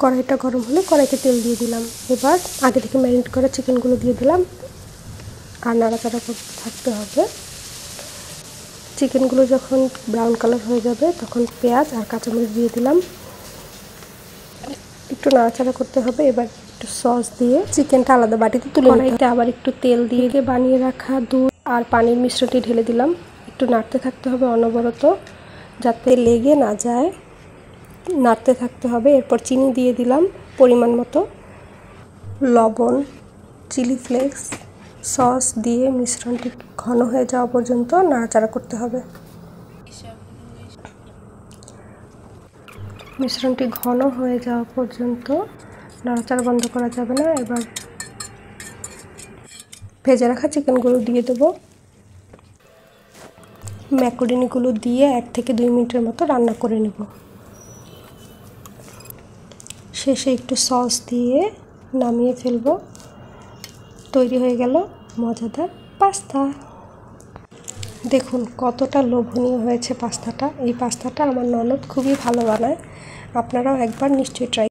কড়াইটা গরম হলে কড়াইতে তেল দিয়ে দিলাম। এবার আগে থেকে ম্যারিনেট করা চিকেনগুলো দিয়ে দিলাম আর নাড়াচাড়া করতে থাকতে হবে। চিকেনগুলো যখন ব্রাউন কালার হয়ে যাবে তখন পেঁয়াজ আর কাঁচামরিচ দিয়ে দিলাম, একটু নাড়াচাড়া করতে হবে। এবার একটু সস দিয়ে চিকেনটা আলাদা বাটিতে তুলে নিতে আবার একটু তেল দিয়ে বানিয়ে রাখা দুধ আর পানির মিশ্রণটি ঢেলে দিলাম। একটু নাড়তে থাকতে হবে অনবরত, যাতে লেগে না যায়, নাড়তে থাকতে হবে। এরপর চিনি দিয়ে দিলাম পরিমাণ মতো, লবণ, চিলি ফ্লেক্স, সস দিয়ে মিশ্রণটি ঘন হয়ে যাওয়া পর্যন্ত নাড়াচাড়া করতে হবে। মিশ্রণটি ঘন হয়ে যাওয়া পর্যন্ত নাড়াচাড়া বন্ধ করা যাবে না। এবার ভেজে রাখা চিকেনগুলো দিয়ে দেবো। ম্যাকারোনিগুলো দিয়ে 1 থেকে 2 মিনিটের মতো রান্না করে নেব। শেষে একটু সস দিয়ে নামিয়ে ফেলব। তৈরি হয়ে গেল মজাদার পাস্তা। দেখুন কতটা লোভনীয় হয়েছে পাস্তাটা। এই পাস্তাটা আমার ননদ খুবই ভালো বানায়, আপনারাও একবার নিশ্চয়ই ট্রাই